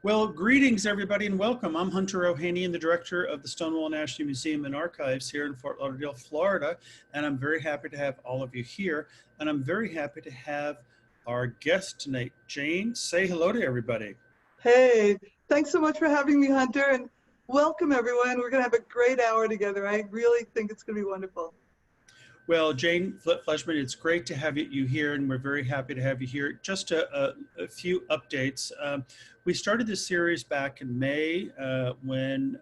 Well, greetings everybody and welcome. I'm Hunter O'Haney, the director of the Stonewall National Museum and Archives here in Fort Lauderdale, Florida. And I'm very happy to have all of you here. And I'm very happy to have our guest tonight, Jane. Say hello to everybody. Hey, thanks so much for having me, Hunter, and welcome everyone. We're going to have a great hour together. I really think it's going to be wonderful. Well, Jane Fleishman, it's great to have you here, and we're very happy to have you here. Just a few updates. We started this series back in May when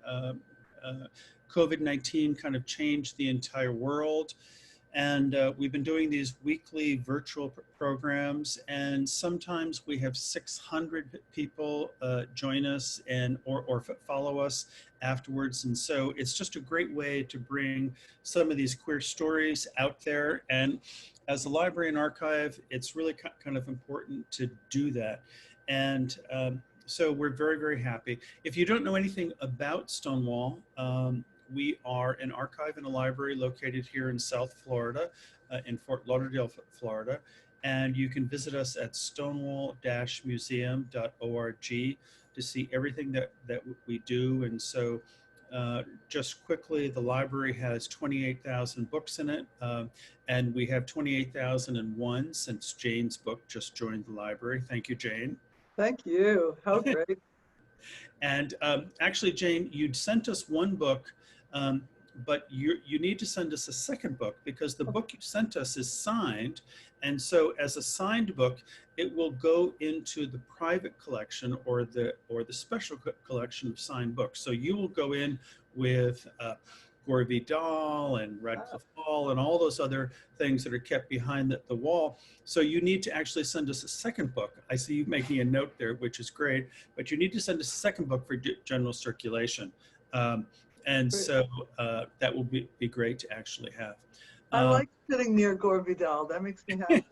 COVID-19 kind of changed the entire world. And we've been doing these weekly virtual programs, and sometimes we have 600 people join us or follow us afterwards. And so it's just a great way to bring some of these queer stories out there. And as a library and archive, it's really kind of important to do that. And so we're very, very happy. If you don't know anything about Stonewall, we are an archive and a library located here in South Florida, in Fort Lauderdale, Florida. And you can visit us at stonewall-museum.org to see everything that we do. And so just quickly, the library has 28,000 books in it. And we have 28,001 since Jane's book just joined the library. Thank you, Jane. Thank you. How great. And actually, Jane, you'd sent us one book, but you need to send us a second book because the book you sent us is signed. And so as a signed book, it will go into the private collection or the special collection of signed books. So you will go in with Gore Vidal and Radcliffe Hall and all those other things that are kept behind the wall. So you need to actually send us a second book. I see you making a note there, which is great, but you need to send us a second book for general circulation. And so that will be great to actually have. I like sitting near Gore Vidal. That makes me happy.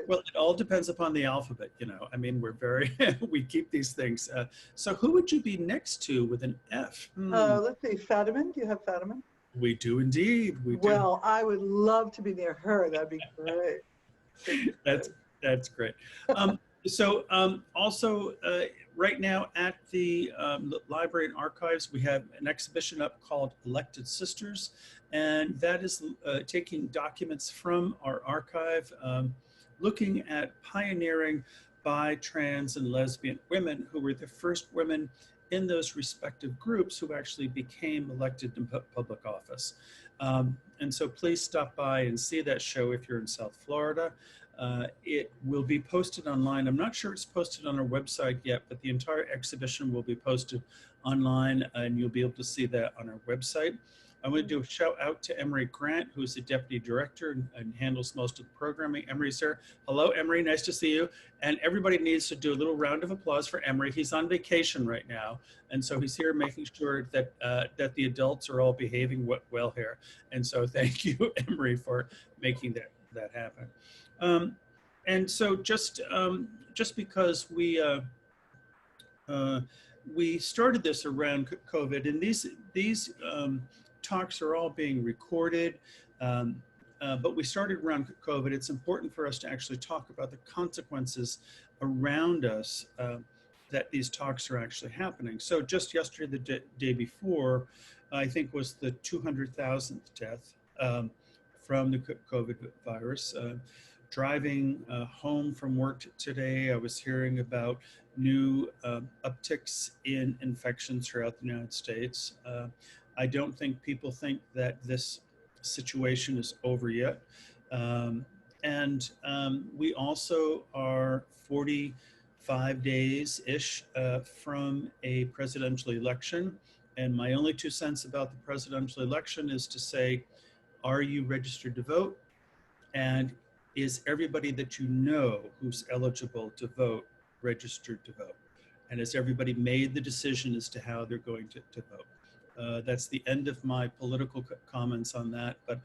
Well, it all depends upon the alphabet, you know. I mean, we're very, we keep these things. So who would you be next to with an F? Let's see, Fadiman. Do you have Fadiman? We do indeed. We do. Well, I would love to be near her. That'd be great. That's great. Also, right now at the Library and Archives, we have an exhibition up called Elected Sisters, and that is taking documents from our archive, looking at pioneering bi, trans, and lesbian women who were the first women in those respective groups who actually became elected in public office. And so please stop by and see that show if you're in South Florida. It will be posted online. I'm not sure it's posted on our website yet, but the entire exhibition will be posted online and you'll be able to see that on our website. I want to do a shout out to Emery Grant, who's the deputy director and handles most of the programming. Emery's here. Hello, Emery, nice to see you. And everybody needs to do a little round of applause for Emery. He's on vacation right now. And so he's here making sure that, that the adults are all behaving well here. And so thank you, Emery, for making that happen. And so just because we started this around COVID, and these talks are all being recorded, but we started around COVID. It's important for us to actually talk about the consequences around us that these talks are actually happening. So just yesterday, the day before, I think was the 200,000th death from the COVID virus. Driving home from work today, I was hearing about new upticks in infections throughout the United States. I don't think people think that this situation is over yet. We also are 45 days-ish from a presidential election. And my only 2 cents about the presidential election is to say, are you registered to vote? And is everybody that you know who's eligible to vote registered to vote? And has everybody made the decision as to how they're going to vote? That's the end of my political comments on that, but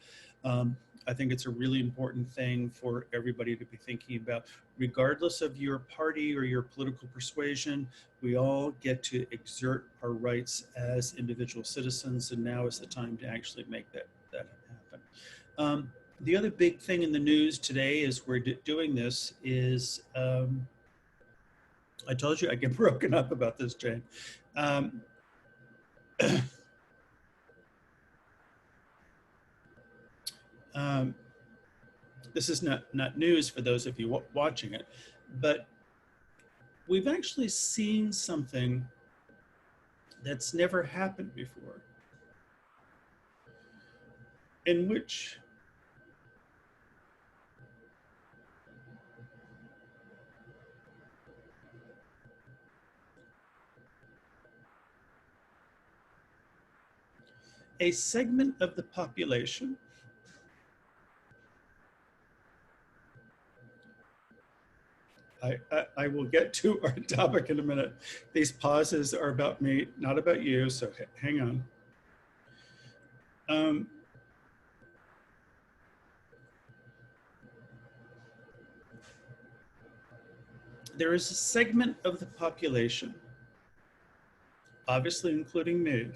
I think it's a really important thing for everybody to be thinking about. Regardless of your party or your political persuasion, we all get to exert our rights as individual citizens, and now is the time to actually make that happen. The other big thing in the news today as we're doing this is I told you I get broken up about this, Jane. Um, um, this is not news for those of you watching it, but we've actually seen something that's never happened before, in which a segment of the population, I will get to our topic in a minute. These pauses are about me, not about you, so hang on. There is a segment of the population, obviously including me,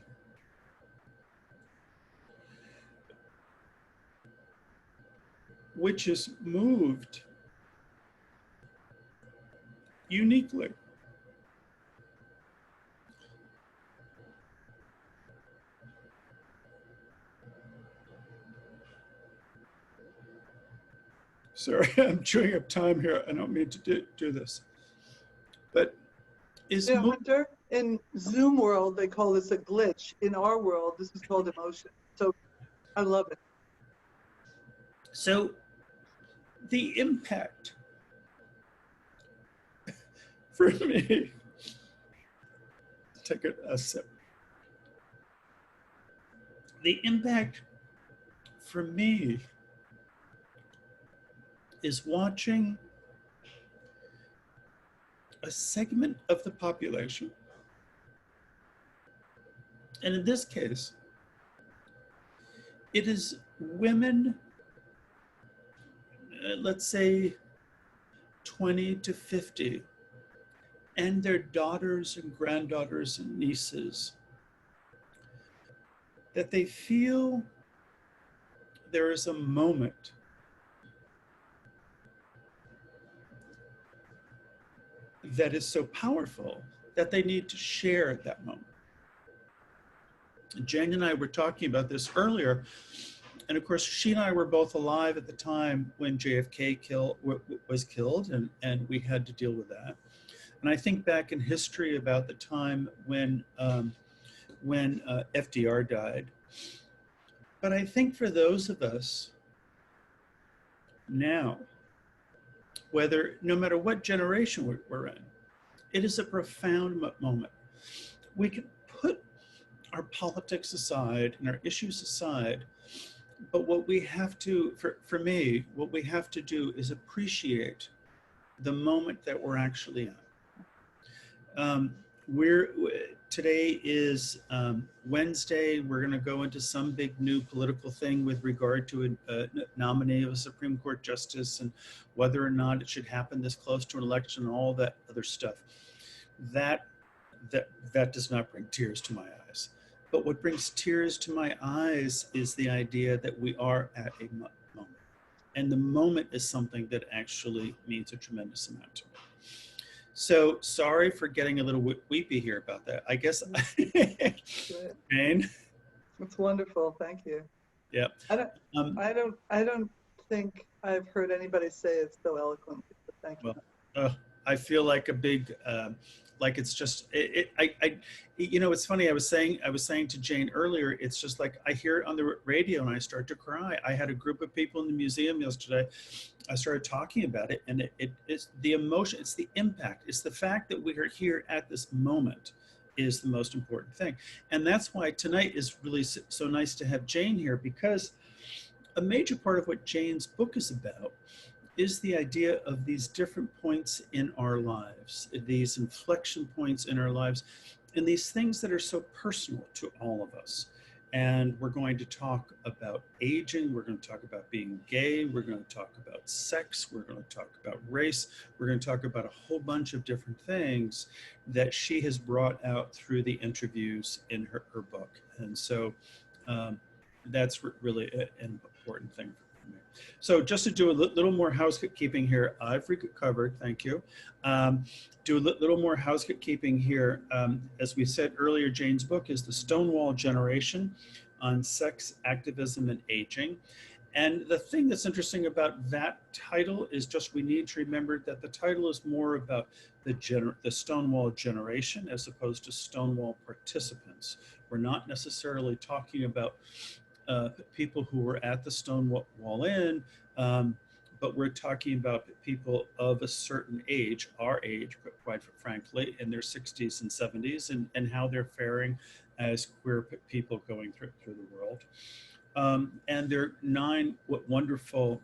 which is moved uniquely sorry, I'm chewing up time here. I don't mean to do this, but is Yeah, Hunter, in Zoom world, they call this a glitch. In our world, this is called emotion. So I love it. so the impact for me, take a sip. The impact for me is watching a segment of the population, and in this case, it is women, let's say 20 to 50, and their daughters and granddaughters and nieces, that they feel there is a moment that is so powerful that they need to share that moment. Jane and I were talking about this earlier, and of course, she and I were both alive at the time when JFK was killed, and we had to deal with that. And I think back in history about the time when FDR died. But I think for those of us now, no matter what generation we're in, it is a profound moment. We can put our politics aside and our issues aside, but what we have to, for me, what we have to do is appreciate the moment that we're actually in. Today is Wednesday. We're going to go into some big new political thing with regard to a nominee of a Supreme Court justice and whether or not it should happen this close to an election and all that other stuff. That does not bring tears to my eyes. But what brings tears to my eyes is the idea that we are at a moment. And the moment is something that actually means a tremendous amount to me. So sorry for getting a little weepy here about that. I guess, Jane. It's wonderful. Thank you. Yeah. I don't think I've heard anybody say it so eloquently. But thank you. Well, I feel like a big, like it's just you know, it's funny. I was saying to Jane earlier, it's just like I hear it on the radio and I start to cry. I had a group of people in the museum yesterday. I started talking about it, and it's the emotion, it's the impact, it's the fact that we are here at this moment is the most important thing. And that's why tonight is really so nice to have Jane here, because a major part of what Jane's book is about is the idea of these different points in our lives, these inflection points in our lives, and these things that are so personal to all of us. And we're going to talk about aging, we're going to talk about being gay, we're going to talk about sex, we're going to talk about race, we're going to talk about a whole bunch of different things that she has brought out through the interviews in her book. And so that's really an important thing for me. So just to do a little more housekeeping here, I've recovered, thank you. Do a little more housekeeping here. As we said earlier, Jane's book is The Stonewall Generation on Sex, Activism, and Aging. And the thing that's interesting about that title is just we need to remember that the title is more about the Stonewall generation as opposed to Stonewall participants. We're not necessarily talking about people who were at the Stonewall Inn, but we're talking about people of a certain age, our age, quite frankly, in their 60s and 70s, and how they're faring as queer people going through the world. And there are 9 wonderful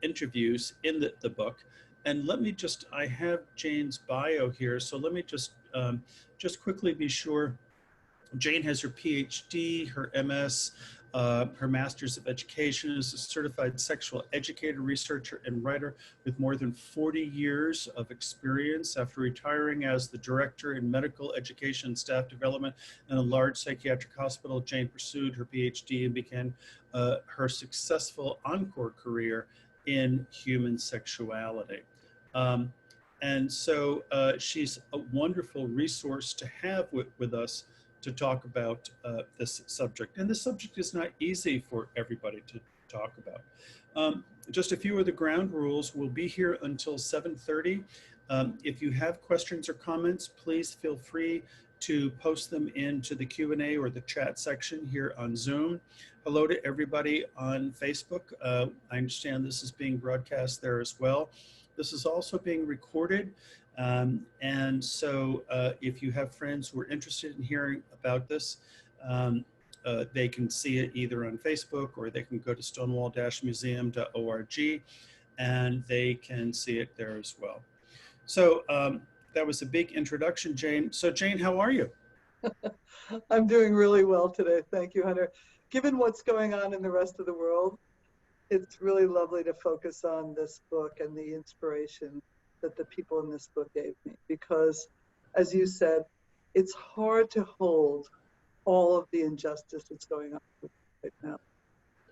interviews in the book. And let me just, I have Jane's bio here, so let me just quickly be sure. Jane has her PhD, her MS, her Master's of Education, is a certified sexual educator, researcher, and writer with more than 40 years of experience. After retiring as the director in medical education and staff development in a large psychiatric hospital, Jane pursued her PhD and began her successful encore career in human sexuality. And so she's a wonderful resource to have with us to talk about this subject. And this subject is not easy for everybody to talk about. Just a few of the ground rules. We'll be here until 7:30. If you have questions or comments, please feel free to post them into the Q&A or the chat section here on Zoom. Hello to everybody on Facebook. I understand this is being broadcast there as well. This is also being recorded. And so if you have friends who are interested in hearing about this, they can see it either on Facebook or they can go to stonewall-museum.org and they can see it there as well. So that was a big introduction, Jane. So Jane, how are you? I'm doing really well today. Thank you, Hunter. Given what's going on in the rest of the world, it's really lovely to focus on this book and the inspiration that the people in this book gave me, because as you said, it's hard to hold all of the injustice that's going on right now.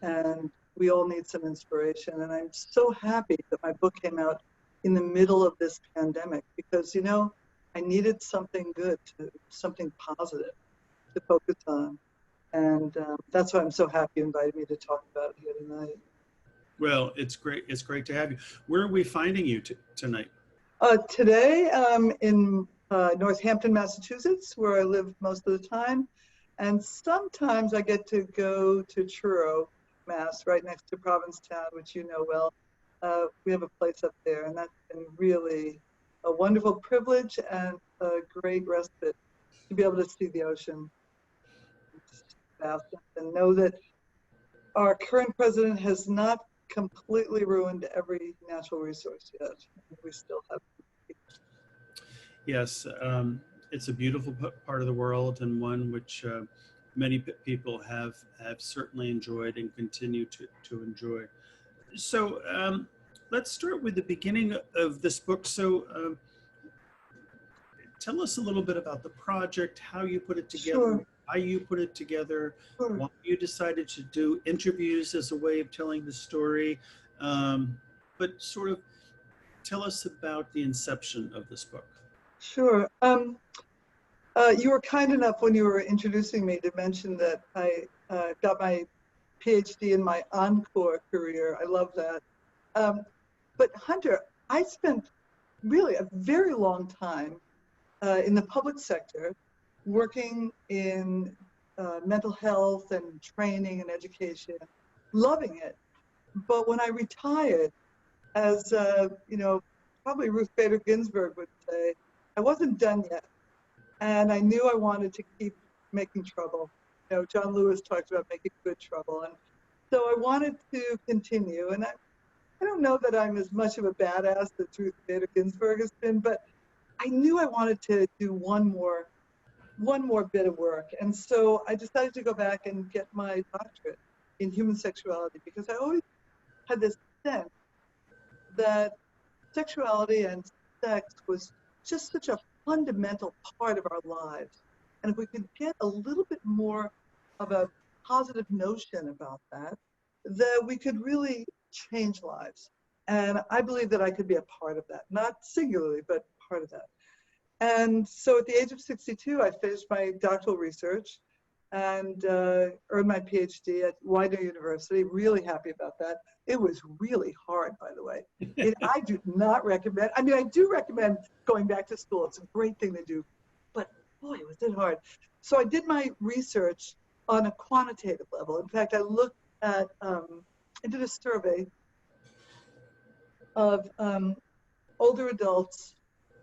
And we all need some inspiration. And I'm so happy that my book came out in the middle of this pandemic, because, you know, I needed something good, something positive to focus on. And that's why I'm so happy you invited me to talk about it here tonight. Well, it's great. It's great to have you. Where are we finding you tonight? Today, in Northampton, Massachusetts, where I live most of the time. And sometimes I get to go to Truro, Mass, right next to Provincetown, which you know well. We have a place up there, and that's been really a wonderful privilege and a great respite to be able to see the ocean and know that our current president has not completely ruined every natural resource yet. We still have. Yes, it's a beautiful part of the world, and one which many people have certainly enjoyed and continue to enjoy. So let's start with the beginning of this book. So tell us a little bit about the project, how you put it together, Sure. why you put it together, Sure. why you decided to do interviews as a way of telling the story, but sort of tell us about the inception of this book. Sure. You were kind enough when you were introducing me to mention that I got my PhD in my encore career. I love that. But Hunter, I spent really a very long time in the public sector, working in mental health and training and education, loving it. But when I retired, as you know, probably Ruth Bader Ginsburg would say, I wasn't done yet. And I knew I wanted to keep making trouble. You know, John Lewis talked about making good trouble. And so I wanted to continue. And I don't know that I'm as much of a badass as Ruth Bader Ginsburg has been, but I knew I wanted to do one more bit of work. And so I decided to go back and get my doctorate in human sexuality, because I always had this sense that sexuality and sex was just such a fundamental part of our lives. And if we could get a little bit more of a positive notion about that, that we could really change lives. And I believe that I could be a part of that, not singularly, but part of that. And so at the age of 62, I finished my doctoral research and earned my PhD at Widener University. Really happy about that. It was really hard, by the way. I do not recommend, I mean, I do recommend going back to school. It's a great thing to do, but boy, was it hard. So I did my research on a quantitative level. In fact, I looked at, I did a survey of older adults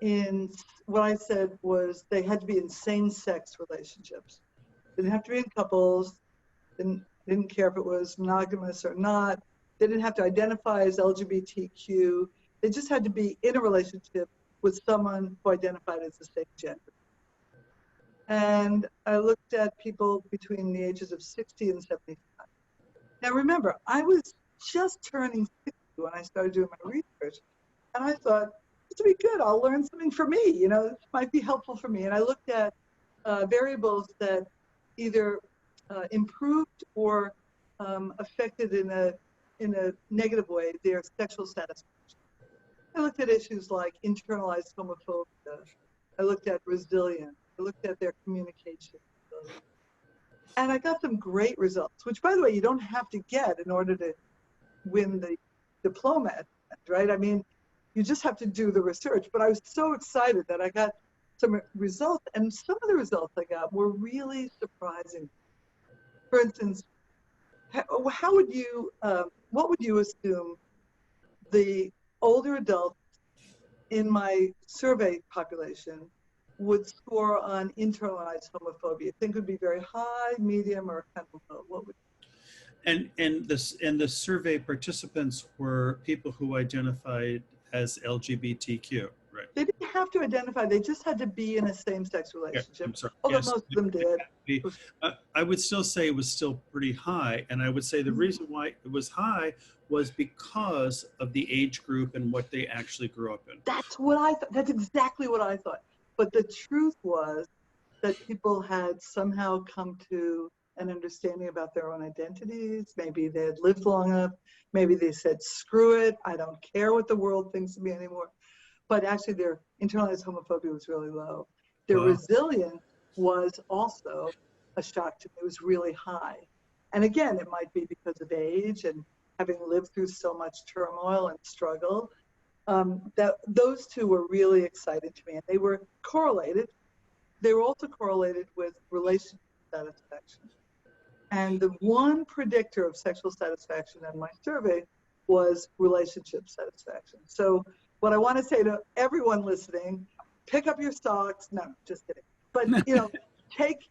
in what I said was they had to be in same-sex relationships. They didn't have to be in couples, didn't care if it was monogamous or not. They didn't have to identify as LGBTQ. They just had to be in a relationship with someone who identified as the same gender. And I looked at people between the ages of 60 and 75. Now remember, I was just turning 60 when I started doing my research. And I thought, this will be good, I'll learn something for me, you know, this might be helpful for me. And I looked at variables that either improved or affected in a negative way their sexual satisfaction. I looked at issues like internalized homophobia. I looked at resilience. I looked at their communication. And I got some great results, which, by the way, you don't have to get in order to win the diploma, right? I mean, you just have to do the research. But I was so excited that I got some results, and some of the results I got were really surprising. For instance, how would you, what would you assume the older adults in my survey population would score on internalized homophobia? Think would be very high, medium, or kind of low? What would? And the survey participants were people who identified as LGBTQ, right? They didn't have to identify; they just had to be in a same-sex relationship. Yeah, I'm sorry. Although Yes, most of them did. I would still say it was still pretty high, and I would say the reason why it was high was because of the age group and what they actually grew up in. That's what I thought. That's exactly what I thought. But the truth was that people had somehow come to an understanding about their own identities. Maybe they had lived long enough. Maybe they said, screw it, I don't care what the world thinks of me anymore. But actually their internalized homophobia was really low. Their resilience was also a shock to me. It was really high. And again, it might be because of age and having lived through so much turmoil and struggle. That those two were really exciting to me, and they were correlated. They were also correlated with relationship satisfaction. And the one predictor of sexual satisfaction in my survey was relationship satisfaction. So what I want to say to everyone listening, pick up your socks. No, just kidding. But, you know, take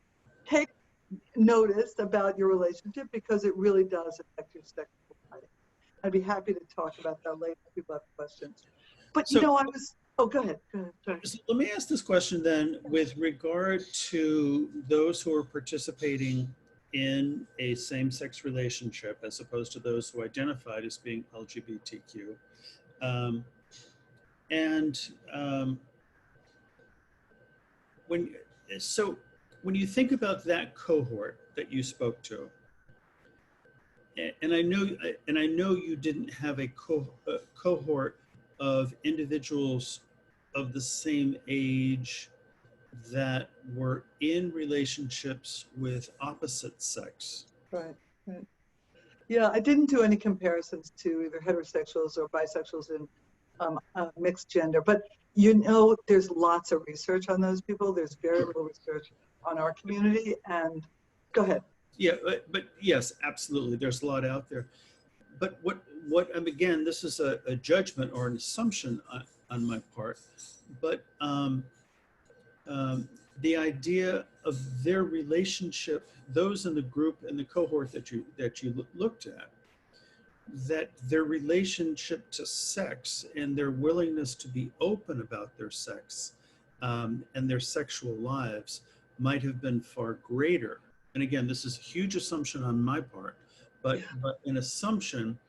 notice about your relationship, because it really does affect your sexual life. I'd be happy to talk about that later if people have questions. But, you know, I was, oh, go ahead. Sorry. So let me ask this question then, with regard to those who are participating in a same-sex relationship as opposed to those who identified as being LGBTQ. When you think about that cohort that you spoke to, and I know you didn't have a cohort of individuals of the same age that were in relationships with opposite sex. Right. Yeah, I didn't do any comparisons to either heterosexuals or bisexuals in mixed gender, but you know, there's lots of research on those people. There's very little research on our community. And go ahead. Yeah, but yes, absolutely. There's a lot out there. But again, this is a judgment or an assumption on my part, but the idea of their relationship, those in the group and the cohort that you looked at, that their relationship to sex and their willingness to be open about their sex and their sexual lives might have been far greater. And again, this is a huge assumption on my part, but an assumption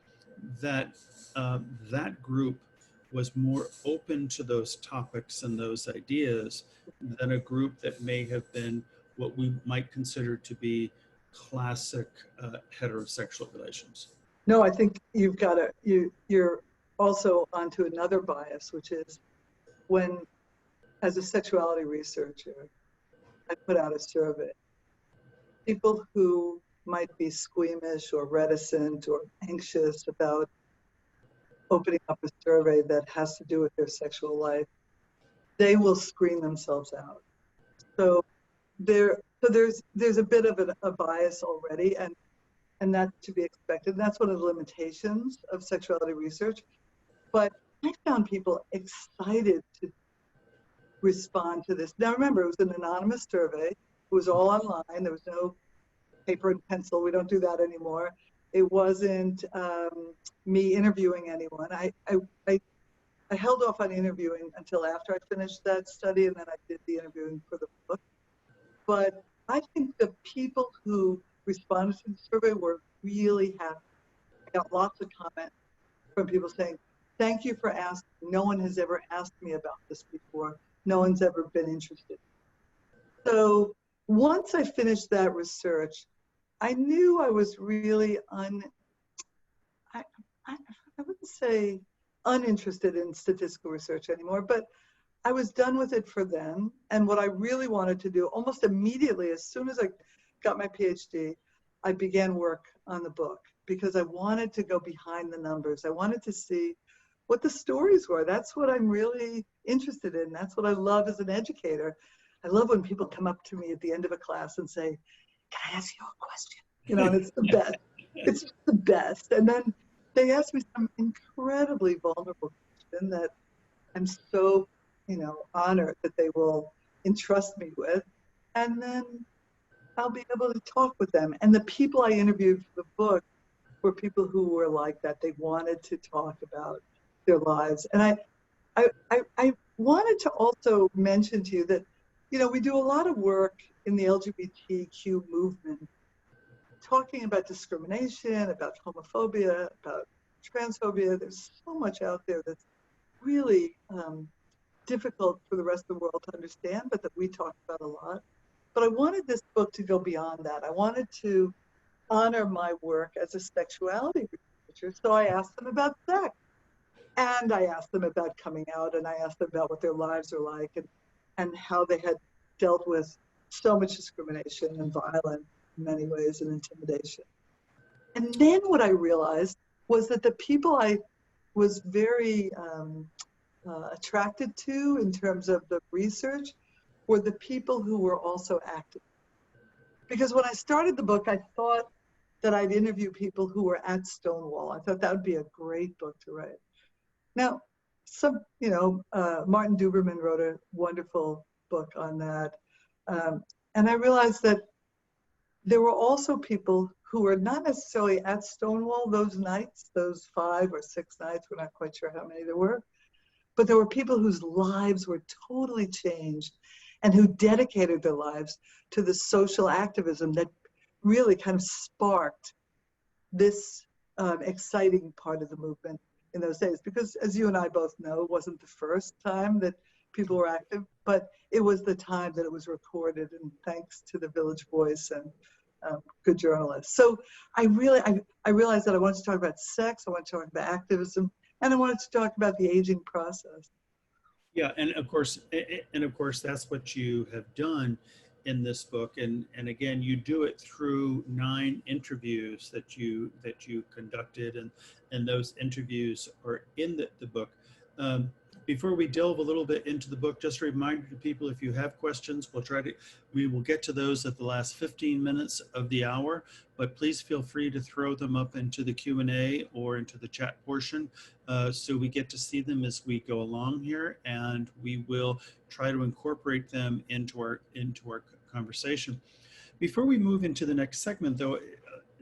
that that group was more open to those topics and those ideas than a group that may have been what we might consider to be classic heterosexual relations. No, I think you've got to, you're also onto another bias, which is when, as a sexuality researcher, I put out a survey. People who might be squeamish or reticent or anxious about opening up a survey that has to do with their sexual life, they will screen themselves out. So there's a bit of a bias already, and that's to be expected. That's one of the limitations of sexuality research. But I found people excited to respond to this. Now remember, it was an anonymous survey. It was all online. There was no paper and pencil. We don't do that anymore. It wasn't me interviewing anyone. I held off on interviewing until after I finished that study, and then I did the interviewing for the book. But I think the people who responded to the survey were really happy. I got lots of comments from people saying, thank you for asking. No one has ever asked me about this before. No one's ever been interested. So once I finished that research, I knew I was really I wouldn't say uninterested in statistical research anymore, but I was done with it for then. And what I really wanted to do almost immediately, as soon as I got my PhD, I began work on the book because I wanted to go behind the numbers. I wanted to see what the stories were. That's what I'm really interested in. That's what I love as an educator. I love when people come up to me at the end of a class and say, can I ask you a question? You know, and it's the best. It's just the best. And then they ask me some incredibly vulnerable question that I'm so, honored that they will entrust me with. And then I'll be able to talk with them. And the people I interviewed for the book were people who were like that. They wanted to talk about their lives. And I wanted to also mention to you that, we do a lot of work in the LGBTQ movement, talking about discrimination, about homophobia, about transphobia. There's so much out there that's really difficult for the rest of the world to understand, but that we talk about a lot. But I wanted this book to go beyond that. I wanted to honor my work as a sexuality researcher. So I asked them about sex, and I asked them about coming out, and I asked them about what their lives are like, and how they had dealt with so much discrimination and violence in many ways, and intimidation. And then what I realized was that the people I was very attracted to in terms of the research were the people who were also active. Because when I started the book, I thought that I'd interview people who were at Stonewall. I thought that would be a great book to write. Now, Martin Duberman wrote a wonderful book on that. And I realized that there were also people who were not necessarily at Stonewall those nights, those 5 or 6 nights, we're not quite sure how many there were, but there were people whose lives were totally changed and who dedicated their lives to the social activism that really kind of sparked this exciting part of the movement in those days. Because as you and I both know, it wasn't the first time that people were active, but it was the time that it was recorded, and thanks to the Village Voice and good journalists. So I realized that I wanted to talk about sex, I wanted to talk about activism, and I wanted to talk about the aging process. Yeah, and of course, that's what you have done in this book, and again, you do it through 9 interviews that you conducted, and those interviews are in the book. Before we delve a little bit into the book, just a reminder to people, if you have questions, we will get to those at the last 15 minutes of the hour, but please feel free to throw them up into the Q&A or into the chat portion, so we get to see them as we go along here, and we will try to incorporate them into our conversation. Before we move into the next segment, though,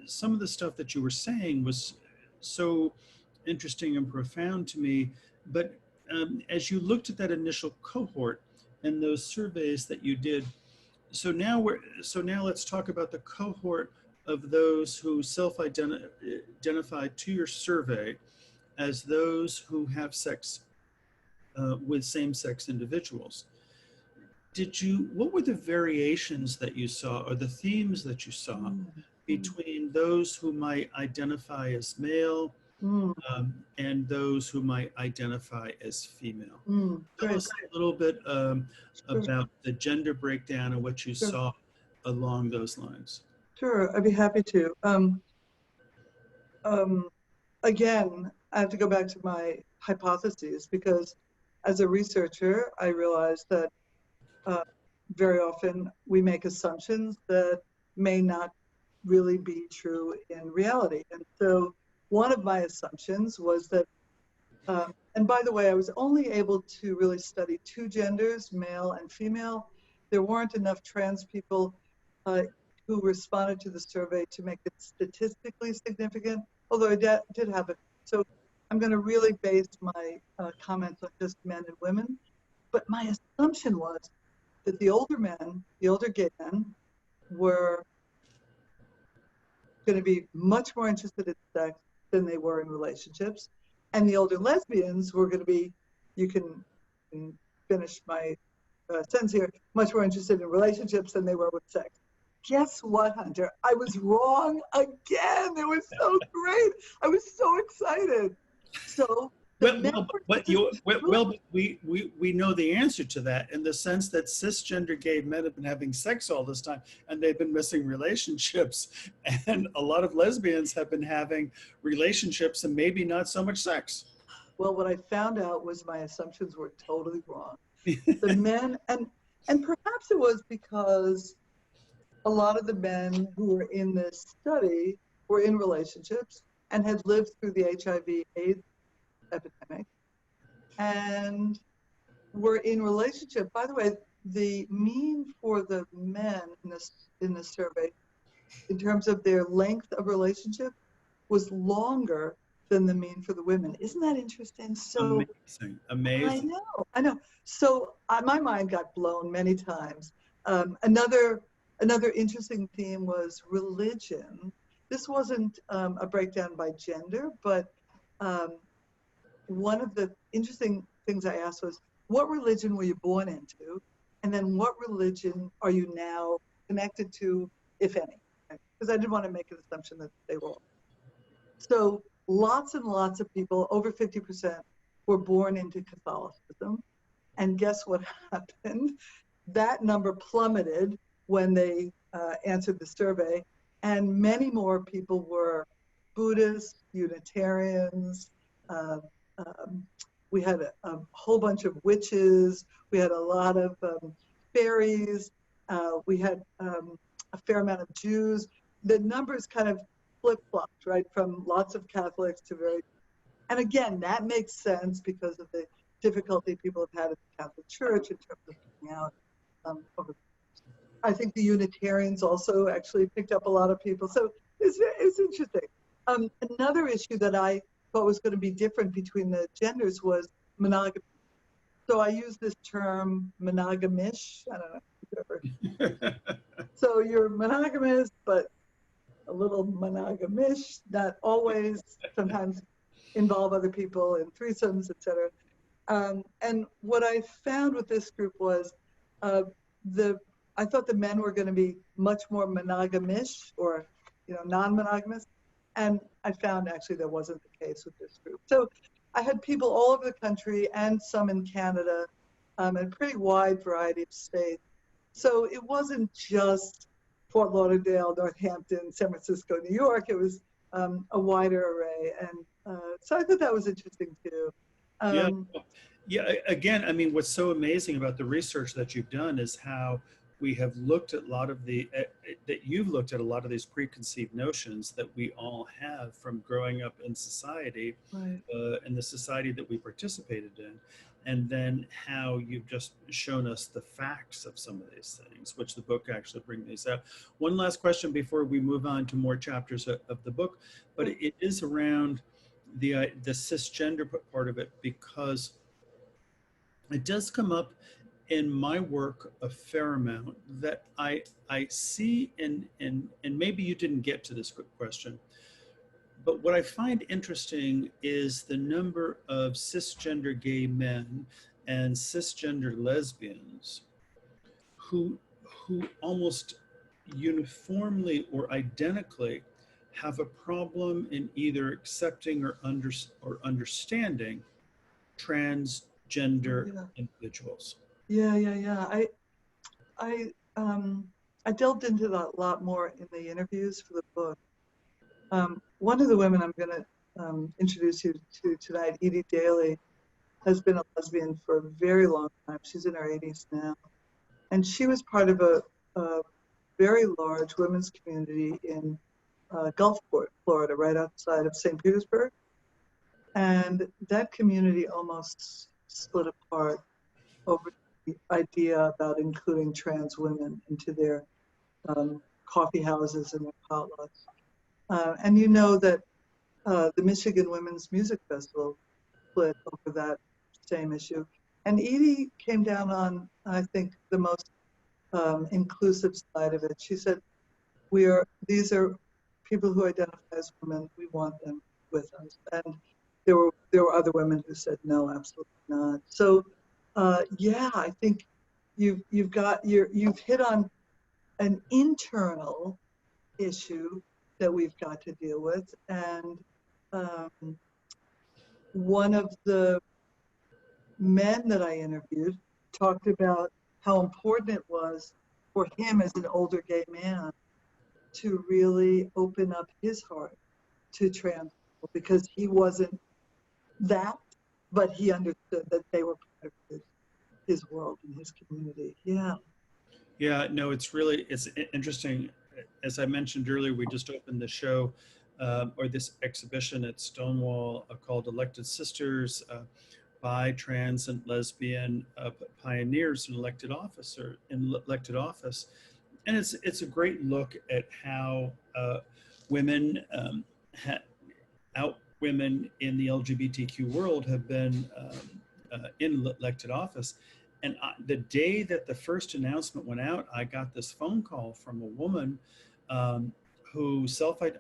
some of the stuff that you were saying was so interesting and profound to me, but as you looked at that initial cohort and those surveys that you did, so now let's talk about the cohort of those who self-identified to your survey as those who have sex with same-sex individuals. What were the variations that you saw, or the themes that you saw between those who might identify as male Mm, and those who might identify as female. Tell great. us a little bit Sure, about the gender breakdown and what you sure, saw along those lines. sure. I'd be happy to. Um, Again, I have to go back to my hypotheses because as a researcher, I realized that uh, very often we make assumptions that may not really be true in reality. And so one of my assumptions was that, and by the way, I was only able to really study two genders, male and female. There weren't enough trans people uh, who responded to the survey to make it statistically significant, although I did have it. So I'm going to really base my comments on just men and women. But my assumption was that the older men, the older gay men, were going to be much more interested in sex than they were in relationships. And the older lesbians were going to be, you can finish my sentence here, much more interested in relationships than they were with sex. Guess what, Hunter? I was wrong again. It was so great. I was so excited. So the men We know the answer to that in the sense that cisgender gay men have been having sex all this time and they've been missing relationships, and a lot of lesbians have been having relationships and maybe not so much sex. Well, what I found out was my assumptions were totally wrong. The men, and perhaps it was because a lot of the men who were in this study were in relationships and had lived through the HIV/AIDS epidemic and were in relationship. By the way, the mean for the men in this survey, in terms of their length of relationship, was longer than the mean for the women. Isn't that interesting? So amazing. I know. So my mind got blown many times. Another interesting theme was religion. This wasn't a breakdown by gender, but one of the interesting things I asked was, what religion were you born into? And then what religion are you now connected to, if any? Because I didn't want to make an assumption that they were all. So lots and lots of people, over 50%, were born into Catholicism. And guess what happened? That number plummeted when they answered the survey. And many more people were Buddhists, Unitarians. We had a whole bunch of witches. We had a lot of fairies. We had a fair amount of Jews. The numbers kind of flip-flopped, right, from lots of Catholics to very, and again, that makes sense because of the difficulty people have had at the Catholic Church in terms of getting out. I think the Unitarians also actually picked up a lot of people. So it's interesting. Another issue that I thought was going to be different between the genders was monogamy. So I use this term monogamish. I don't know. So you're monogamous, but a little monogamish, not always, sometimes involve other people in threesomes, etc. And what I found with this group was I thought the men were going to be much more monogamish or non-monogamous, and I found actually that wasn't the case with this group. So I had people all over the country and some in Canada, and a pretty wide variety of states. So it wasn't just Fort Lauderdale, Northampton, San Francisco, New York. It was a wider array, and so I thought that was interesting too. Yeah. Again, I mean, what's so amazing about the research that you've done is how we have looked at a lot of that you've looked at a lot of these preconceived notions that we all have from growing up in society, right. In the society that we participated in. And then how you've just shown us the facts of some of these things, which the book actually brings these out. One last question before we move on to more chapters of the book, but it is around the cisgender part of it, because it does come up in my work a fair amount that I see, and maybe you didn't get to this question, but what I find interesting is the number of cisgender gay men and cisgender lesbians who almost uniformly or identically have a problem in either accepting or understanding Oh, transgender yeah. individuals. Yeah. I I delved into that a lot more in the interviews for the book. One of the women I'm going to introduce you to tonight, Edie Daly, has been a lesbian for a very long time. She's in her 80s now. And she was part of a very large women's community in Gulfport, Florida, right outside of St. Petersburg. And that community almost split apart over the idea about including trans women into their coffee houses and their potlucks. And you know that the Michigan Women's Music Festival split over that same issue. And Edie came down on, I think, the most inclusive side of it. She said, these are people who identify as women. We want them with us. And there were other women who said, no, absolutely not. So, yeah, I think you've hit on an internal issue that we've got to deal with. And one of the men that I interviewed talked about how important it was for him as an older gay man to really open up his heart to trans people because he wasn't that, but he understood that they were part of his world and his community. Yeah. Yeah, no, it's interesting. As I mentioned earlier, we just opened the show or this exhibition at Stonewall called Elected Sisters by trans and lesbian pioneers in elected office and it's a great look at how women women in the LGBTQ world have been in elected office. And the day that the first announcement went out, I got this phone call from a woman who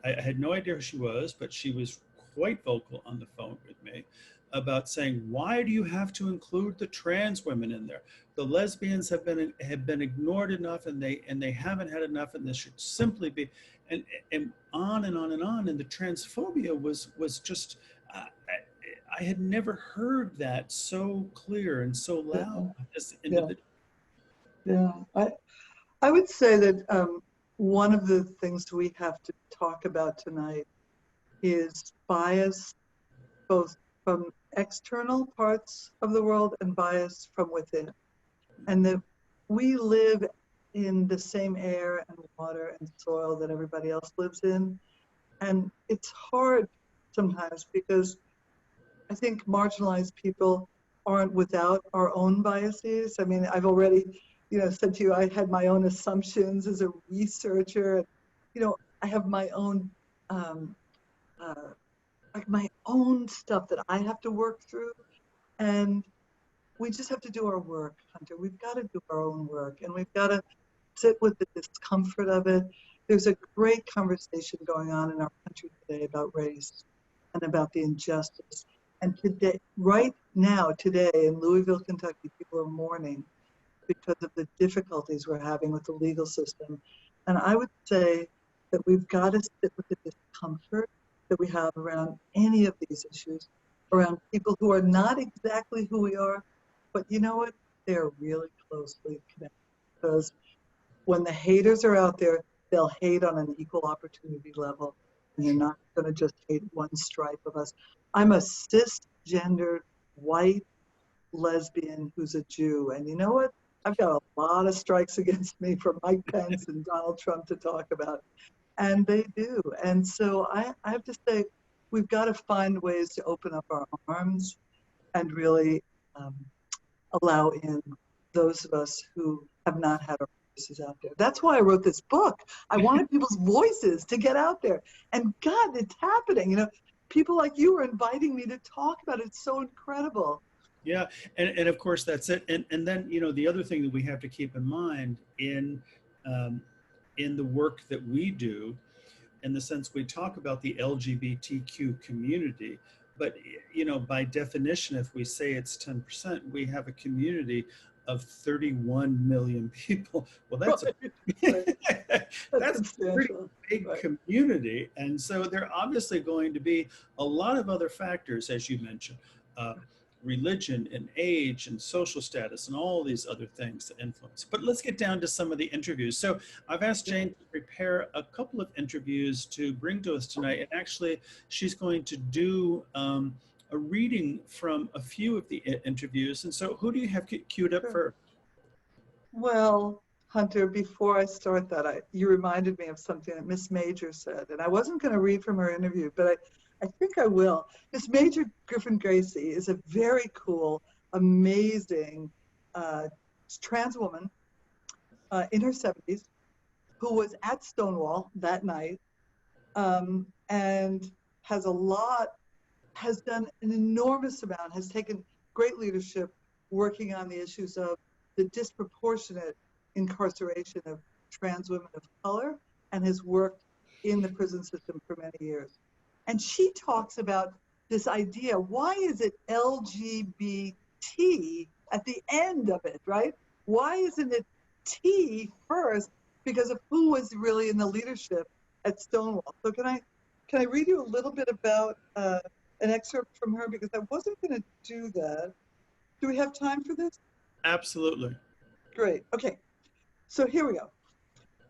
I had no idea who she was, but she was quite vocal on the phone with me about saying, why do you have to include the trans women in there? The lesbians have been ignored enough, and they haven't had enough, and this should simply be, and on and on and on. And the transphobia was just, I had never heard that so clear and so loud. This Yeah. individual. Yeah. I would say that one of the things we have to talk about tonight is bias, both from external parts of the world and bias from within. And that we live in the same air and water and soil that everybody else lives in. And it's hard sometimes because I think marginalized people aren't without our own biases. I mean, I've already, said to you, I had my own assumptions as a researcher. I have my own, like my own stuff that I have to work through. And we just have to do our work, Hunter. We've got to do our own work, and we've got to sit with the discomfort of it. There's a great conversation going on in our country today about race and about the injustice. And today, right now, today in Louisville, Kentucky, people are mourning because of the difficulties we're having with the legal system. And I would say that we've got to sit with the discomfort that we have around any of these issues, around people who are not exactly who we are, but you know what? They're really closely connected. Because when the haters are out there, they'll hate on an equal opportunity level. And they're not going to just hate one stripe of us. I'm a cisgendered white lesbian who's a Jew. And you know what? I've got a lot of strikes against me from Mike Pence and Donald Trump to talk about. And they do. And so I have to say, we've got to find ways to open up our arms and really allow in those of us who have not had our voices out there. That's why I wrote this book. I wanted people's voices to get out there. And God, it's happening. People like you are inviting me to talk about it. It's so incredible. Yeah, and of course that's it. And then the other thing that we have to keep in mind in the work that we do, in the sense we talk about the LGBTQ community, but by definition, if we say it's 10%, we have a community of 31 million people. Well, that's a, Right. That's that's a pretty substantial. big Right. community. And so there are obviously going to be a lot of other factors, as you mentioned, religion and age and social status and all these other things that influence. But let's get down to some of the interviews. So I've asked Jane to prepare a couple of interviews to bring to us tonight. And actually, she's going to do a reading from a few of the interviews. And so who do you have queued up Sure. for? Well, Hunter, before I start that, you reminded me of something that Miss Major said, and I wasn't going to read from her interview, but I think I will. Miss Major Griffin Gracie is a very cool, amazing trans woman in her 70s who was at Stonewall that night and has done an enormous amount, has taken great leadership working on the issues of the disproportionate incarceration of trans women of color, and has worked in the prison system for many years. And she talks about this idea, why is it LGBT at the end of it, right? Why isn't it T first? Because of who was really in the leadership at Stonewall. So can I read you a little bit about an excerpt from her, because I wasn't going to do that. Do we have time for this? Absolutely. Great. Okay. So here we go.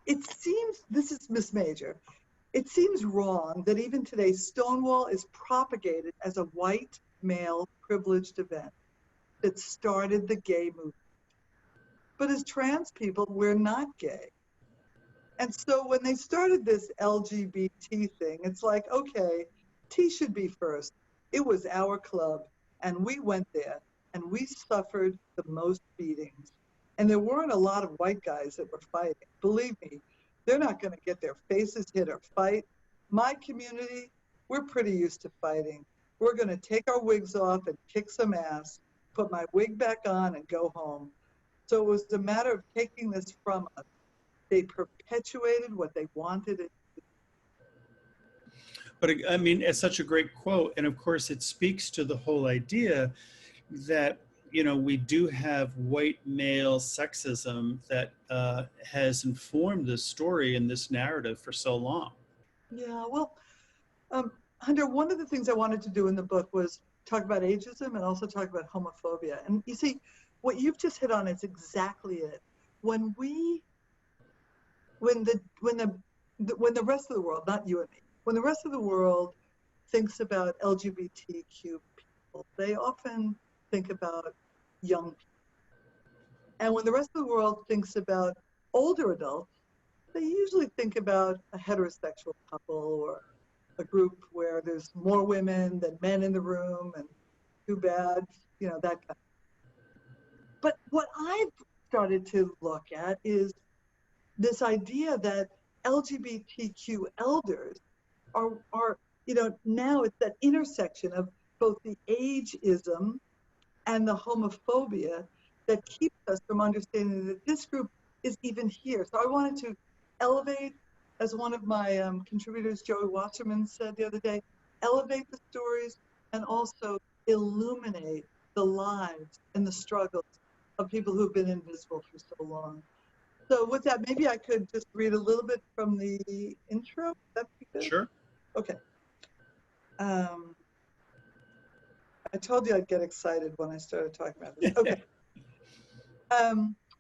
It seems, this is Miss Major, it seems wrong that even today Stonewall is propagated as a white male privileged event that started the gay movement. But as trans people, we're not gay. And so when they started this LGBT thing, it's like, okay, T should be first. It was our club, and we went there, and we suffered the most beatings. And there weren't a lot of white guys that were fighting. Believe me, they're not going to get their faces hit or fight. My community, we're pretty used to fighting. We're going to take our wigs off and kick some ass, put my wig back on, and go home. So it was a matter of taking this from us. They perpetuated what they wanted it. But I mean, it's such a great quote. And of course, it speaks to the whole idea that, you know, we do have white male sexism that has informed this story and this narrative for so long. Yeah, well, Hunter, one of the things I wanted to do in the book was talk about ageism and also talk about homophobia. And you see, what you've just hit on is exactly it. When the rest of the world, not you and me, when the rest of the world thinks about LGBTQ people, they often think about young people. And when the rest of the world thinks about older adults, they usually think about a heterosexual couple or a group where there's more women than men in the room, and too bad, you know, that kind of. But what I've started to look at is this idea that LGBTQ elders are, you know, now it's that intersection of both the ageism and the homophobia that keeps us from understanding that this group is even here. So I wanted to elevate, as one of my contributors, Joey Wasserman, said the other day, elevate the stories and also illuminate the lives and the struggles of people who've been invisible for so long. So with that, maybe I could just read a little bit from the intro. That'd be good. Sure. Okay. I told you I'd get excited when I started talking about this. Okay.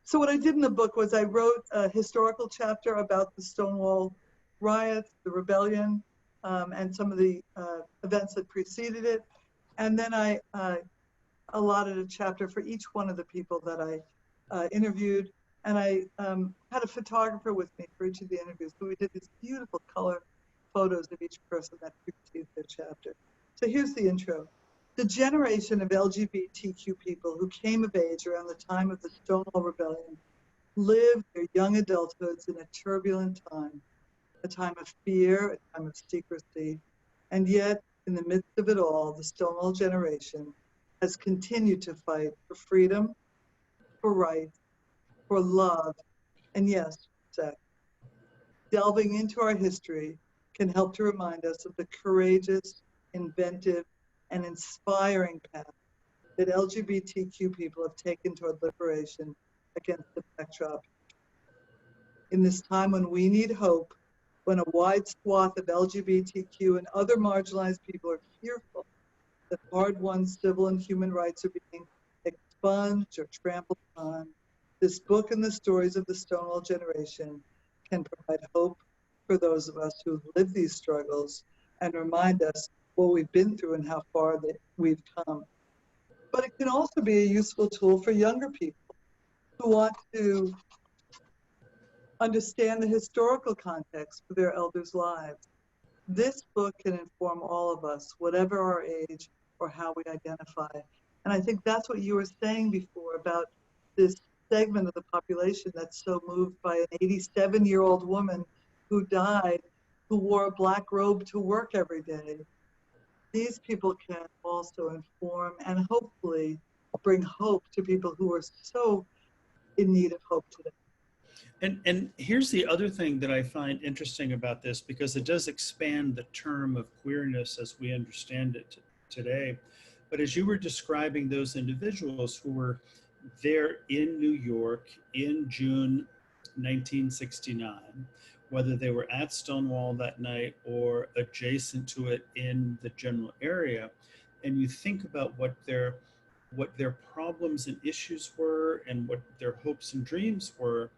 So what I did in the book was I wrote a historical chapter about the Stonewall riots, the rebellion, and some of the events that preceded it. And then I allotted a chapter for each one of the people that I interviewed. And I had a photographer with me for each of the interviews. So we did these beautiful color photos of each person that preceded their chapter. So here's the intro. The generation of LGBTQ people who came of age around the time of the Stonewall Rebellion lived their young adulthoods in a turbulent time, a time of fear, a time of secrecy. And yet, in the midst of it all, the Stonewall generation has continued to fight for freedom, for rights, for love, and yes, sex. Delving into our history can help to remind us of the courageous, inventive, and inspiring path that LGBTQ people have taken toward liberation against the backdrop. In this time when we need hope, when a wide swath of LGBTQ and other marginalized people are fearful that hard-won civil and human rights are being expunged or trampled on, this book and the stories of the Stonewall Generation can provide hope for those of us who live these struggles and remind us what we've been through and how far that we've come. But it can also be a useful tool for younger people who want to understand the historical context for their elders' lives. This book can inform all of us, whatever our age or how we identify. And I think that's what you were saying before about this segment of the population that's so moved by an 87-year-old woman who died, who wore a black robe to work every day. These people can also inform and hopefully bring hope to people who are so in need of hope today. And here's the other thing that I find interesting about this, because it does expand the term of queerness as we understand it today. But as you were describing those individuals who were there in New York in June 1969, whether they were at Stonewall that night or adjacent to it in the general area, and you think about what their problems and issues were and what their hopes and dreams were,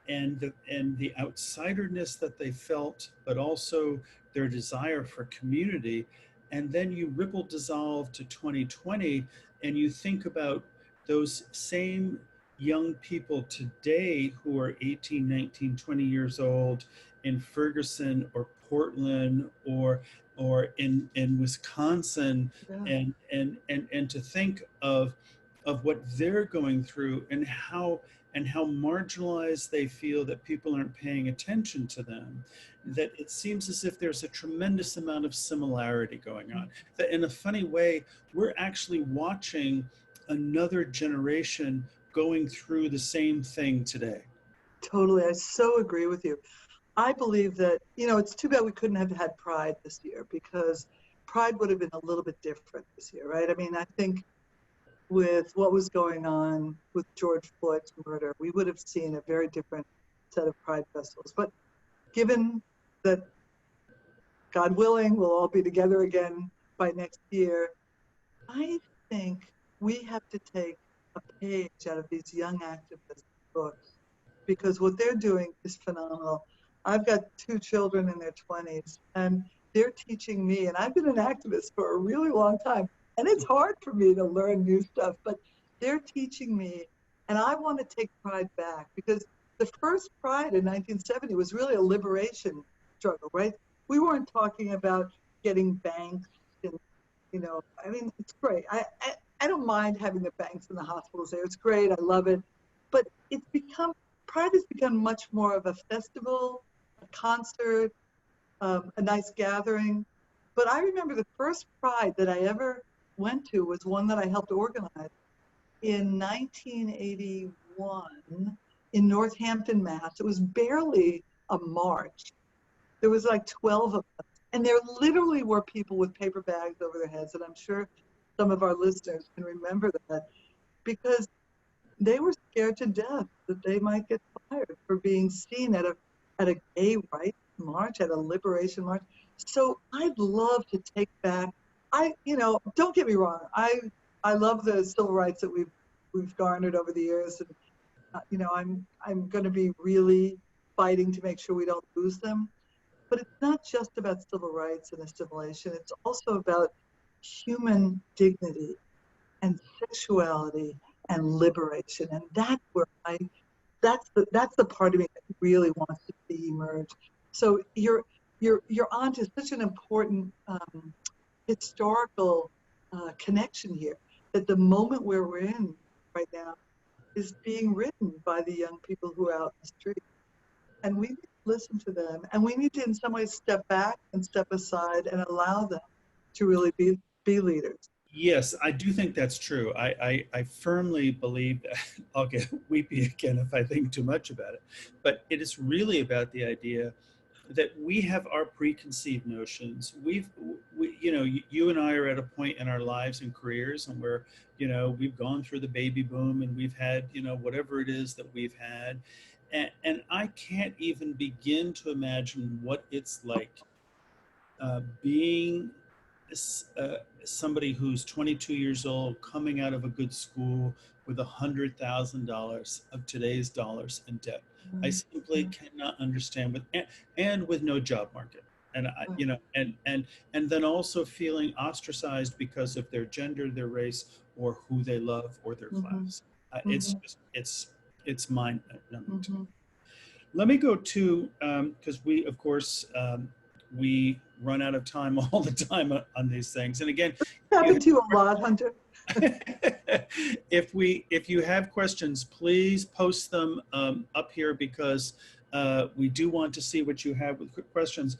and the outsiderness that they felt, but also their desire for community. And then you ripple dissolve to 2020, and you think about those same young people today who are 18, 19, 20 years old in Ferguson or Portland or in Wisconsin, Yeah. and to think of what they're going through and how marginalized they feel, that people aren't paying attention to them, that it seems as if there's a tremendous amount of similarity going on. That in a funny way, we're actually watching another generation going through the same thing today. Totally. I so agree with you. I believe that, it's too bad we couldn't have had Pride this year, because Pride would have been a little bit different this year, right? I mean, I think with what was going on with George Floyd's murder, we would have seen a very different set of Pride festivals. But given that, God willing, we'll all be together again by next year, I think we have to take a page out of these young activists' books, because what they're doing is phenomenal. I've got 2 children in their 20s, and they're teaching me, and I've been an activist for a really long time, and it's hard for me to learn new stuff, but they're teaching me, and I want to take Pride back, because the first Pride in 1970 was really a liberation struggle, right? We weren't talking about getting banks, and I mean, it's great. I don't mind having the banks and the hospitals there. It's great. I love it. But Pride has become much more of a festival, a concert, a nice gathering. But I remember the first Pride that I ever went to was one that I helped organize in 1981 in Northampton, Mass. It was barely a march. There was like 12 of us. And there literally were people with paper bags over their heads. And I'm sure some of our listeners can remember that, because they were scared to death that they might get fired for being seen at a gay rights march, at a liberation march. So I'd love to take back, don't get me wrong, I love the civil rights that we've garnered over the years. And I'm going to be really fighting to make sure we don't lose them. But it's not just about civil rights and assimilation. It's also about human dignity and sexuality and liberation. And that's where that's the part of me that really wants to see emerge. So you're onto such an important historical connection here, that the moment where we're in right now is being written by the young people who are out in the street. And we need to listen to them, and we need to in some ways step back and step aside and allow them to really be leaders. Yes, I do think that's true. I firmly believe that. I'll get weepy again if I think too much about it. But it is really about the idea that we have our preconceived notions. You know, you and I are at a point in our lives and careers, and where, you know, we've gone through the baby boom, and we've had, you know, whatever it is that we've had, and I can't even begin to imagine what it's like being somebody who's 22 years old, coming out of a good school with $100,000 of today's dollars in debt. I simply cannot understand, and with no job market, and you know, and then also feeling ostracized because of their gender, their race, or who they love, or their class. It's just it's mind numbing to me. Let me go to, because we, of course, we run out of time all the time on these things. And again, happened to you a lot, Hunter. if you have questions, please post them up here, because we do want to see what you have with questions.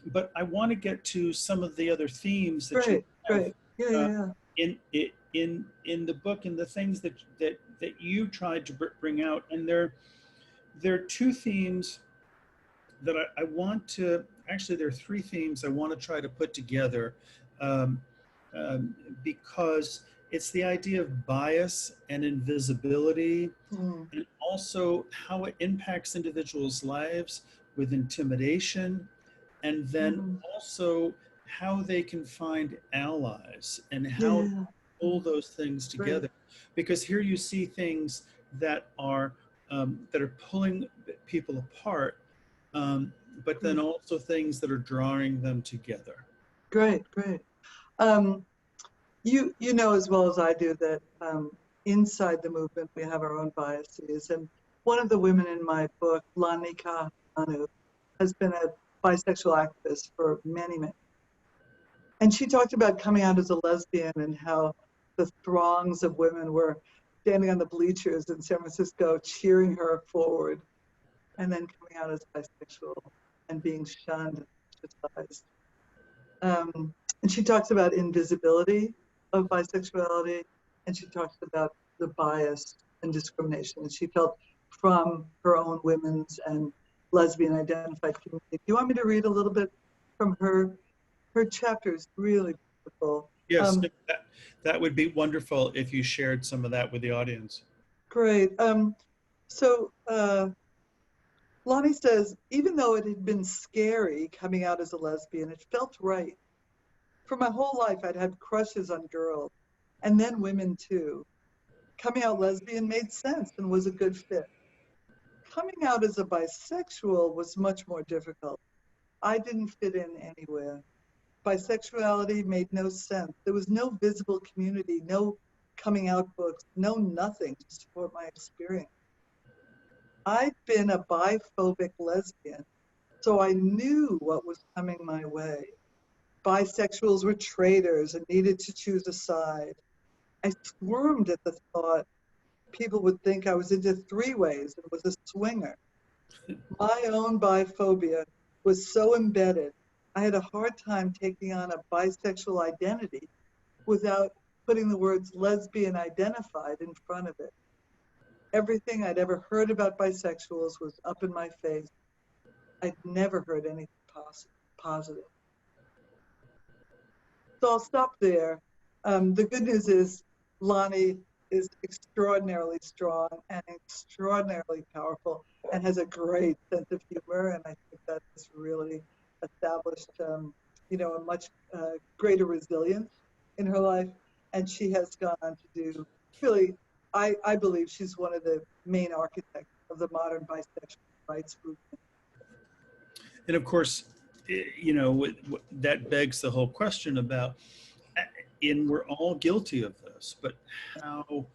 But I want to get to some of the other themes that you have in the book, and the things that you tried to bring out. And there are two themes that I want to, actually there are three themes I want to try to put together, because it's the idea of bias and invisibility, and also how it impacts individuals' lives with intimidation, and then also how they can find allies, and how to pull those things together. Because here you see things that are pulling people apart, but then also things that are drawing them together. Great. You know as well as I do that inside the movement we have our own biases. And one of the women in my book, Lanika Anu, has been a bisexual activist for many. And she talked about coming out as a lesbian, and how the throngs of women were standing on the bleachers in San Francisco cheering her forward, and then coming out as bisexual and being shunned and ostracized. And she talks about invisibility of bisexuality, and she talks about the bias and discrimination that she felt from her own women's and lesbian identified community. Do you want me to read a little bit from her chapter? Is really beautiful. Yes, that would be wonderful if you shared some of that with the audience. Great. So Lonnie says, even though it had been scary coming out as a lesbian, it felt right. For my whole life, I'd had crushes on girls, and then women too. Coming out lesbian made sense and was a good fit. Coming out as a bisexual was much more difficult. I didn't fit in anywhere. Bisexuality made no sense. There was no visible community, no coming out books, no nothing to support my experience. I'd been a biphobic lesbian, so I knew what was coming my way. Bisexuals were traitors and needed to choose a side. I squirmed at the thought people would think I was into three-ways and was a swinger. My own biphobia was so embedded, I had a hard time taking on a bisexual identity without putting the words lesbian identified in front of it. Everything I'd ever heard about bisexuals was up in my face. I'd never heard anything positive. So I'll stop there. The good news is Lonnie is extraordinarily strong and extraordinarily powerful, and has a great sense of humor. And I think that has really established, you know, a much greater resilience in her life. And she has gone on to do really, I believe she's one of the main architects of the modern bisexual rights movement. And of course, you know, that begs the whole question about, and we're all guilty of this, but how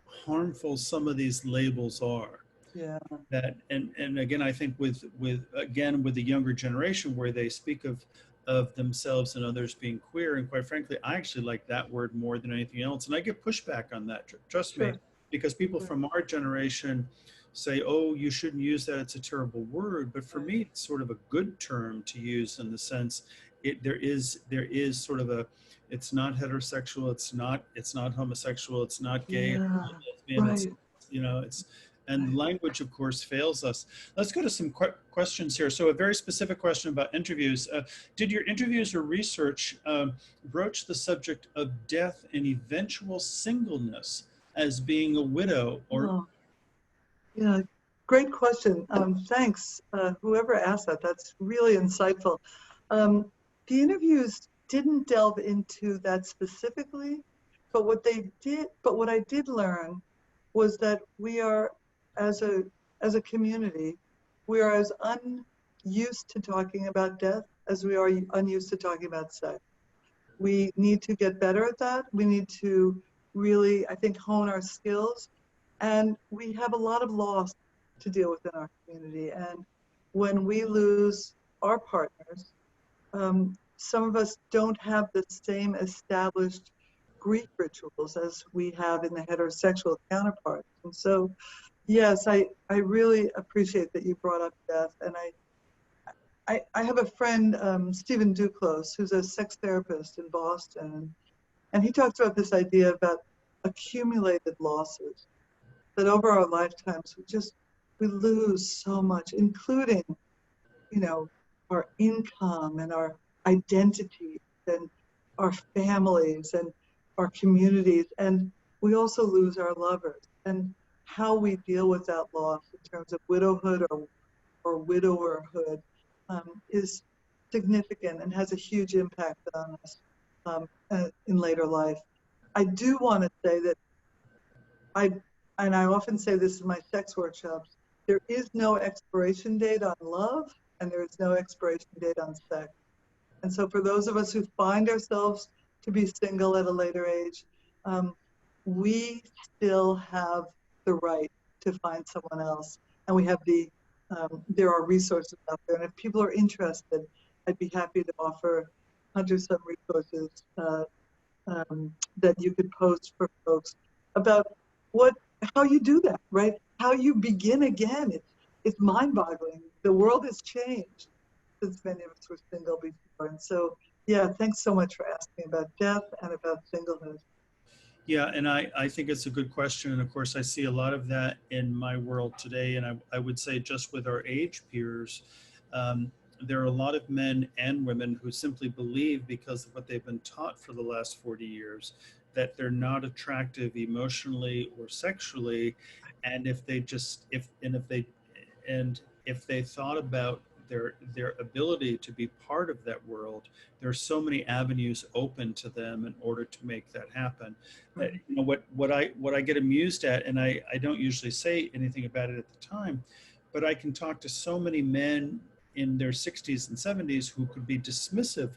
harmful some of these labels are. Yeah. That, and again, I think with the younger generation, where they speak of themselves and others being queer, and quite frankly, I actually like that word more than anything else, and I get pushback on that. Trust me, because people from our generation say, "Oh, you shouldn't use that; it's a terrible word." But for me, it's sort of a good term to use, in the sense there is sort of a, it's not heterosexual, it's not homosexual, it's not gay, Yeah, it's not lesbian, right. it's, you know, it's And language, of course, fails us. Let's go to some questions here. So a very specific question about interviews. Did your interviews or research broach the subject of death and eventual singleness as being a widow or? Oh, yeah, great question. Thanks, whoever asked that. That's really insightful. The interviews didn't delve into that specifically, but what I did learn was that we are, as a community, we are as unused to talking about death as we are unused to talking about sex. We need to get better at that. We need to really, I think, hone our skills. And we have a lot of loss to deal with in our community. And when we lose our partners, some of us don't have the same established grief rituals as we have in the heterosexual counterparts. And so, yes, I really appreciate that you brought up death. And I have a friend, Stephen Duclos, who's a sex therapist in Boston. And he talks about this idea about accumulated losses, that over our lifetimes, we lose so much, including, our income and our identity and our families and our communities. And we also lose our lovers. And how we deal with that loss in terms of widowhood or widowerhood is significant and has a huge impact on us in later life. I do want to say that I often say this in my sex workshops, there is no expiration date on love and there is no expiration date on sex. And so for those of us who find ourselves to be single at a later age, we still have the right to find someone else. And we have there are resources out there. And if people are interested, I'd be happy to offer Hunter some resources that you could post for folks about how you do that, right? How you begin again. It's mind-boggling. The world has changed since many of us were single before. And so, yeah, thanks so much for asking about death and about singlehood. Yeah, and I think it's a good question. And of course, I see a lot of that in my world today. And I would say just with our age peers, there are a lot of men and women who simply believe, because of what they've been taught for the last 40 years, that they're not attractive emotionally or sexually. And if they thought about their ability to be part of that world, there are so many avenues open to them in order to make that happen. What I get amused at, and I don't usually say anything about it at the time, but I can talk to so many men in their 60s and 70s who could be dismissive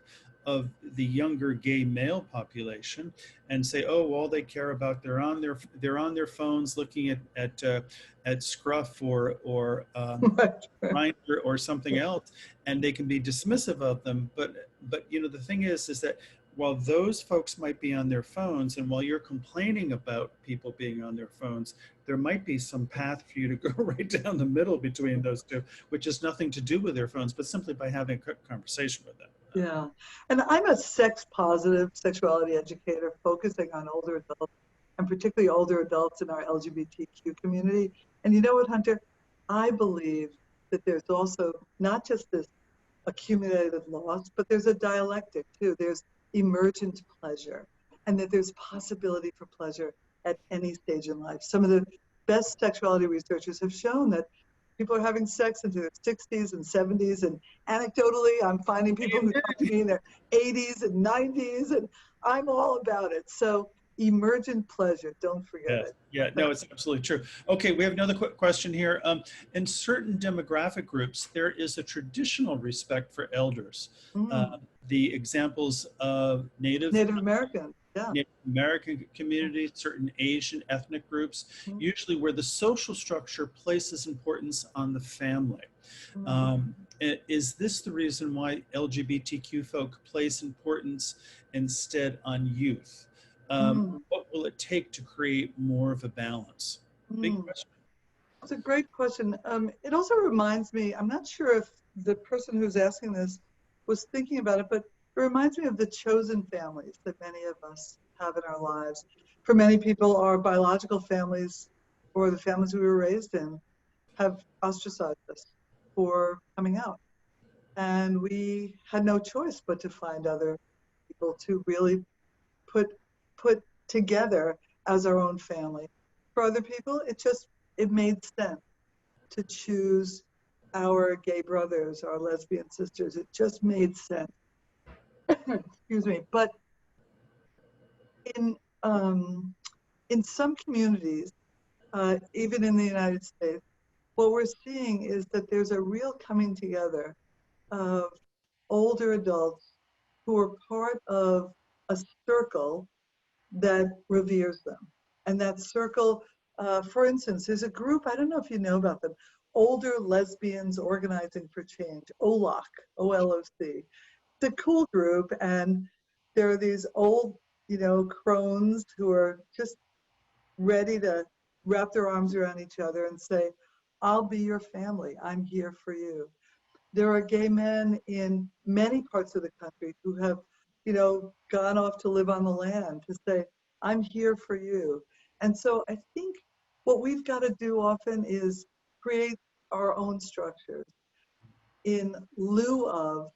of the younger gay male population and say, oh, all they care about, they're on their phones looking at Scruff or Grindr or something else, and they can be dismissive of them. But the thing is that while those folks might be on their phones, and while you're complaining about people being on their phones, there might be some path for you to go right down the middle between those two, which has nothing to do with their phones, but simply by having a conversation with them. Yeah, and I'm a sex-positive sexuality educator focusing on older adults, and particularly older adults in our LGBTQ community. And you know what, Hunter? I believe that there's also not just this accumulated loss, but there's a dialectic too. There's emergent pleasure, and that there's possibility for pleasure at any stage in life. Some of the best sexuality researchers have shown that people are having sex into their 60s and 70s, and anecdotally, I'm finding people who talk to me in their 80s and 90s, and I'm all about it. So emergent pleasure, don't forget it. Yeah, no, it's absolutely true. Okay, we have another quick question here. In certain demographic groups, there is a traditional respect for elders. The examples of Native American. Yeah. Native American communities, certain Asian ethnic groups, usually where the social structure places importance on the family. Is this the reason why LGBTQ folk place importance instead on youth? What will it take to create more of a balance? Big question. It's a great question. It also reminds me, I'm not sure if the person who's asking this was thinking about it, but it reminds me of the chosen families that many of us have in our lives. For many people, our biological families or the families we were raised in have ostracized us for coming out. And we had no choice but to find other people to really put together as our own family. For other people, it made sense to choose our gay brothers, our lesbian sisters. It just made sense. Excuse me. But in some communities, even in the United States, what we're seeing is that there's a real coming together of older adults who are part of a circle that reveres them. And that circle, for instance, there's a group, I don't know if you know about them, Older Lesbians Organizing for Change, OLOC, O-L-O-C. It's a cool group, and there are these old, crones who are just ready to wrap their arms around each other and say, I'll be your family, I'm here for you. There are gay men in many parts of the country who have, gone off to live on the land to say, I'm here for you. And so I think what we've got to do often is create our own structures in lieu of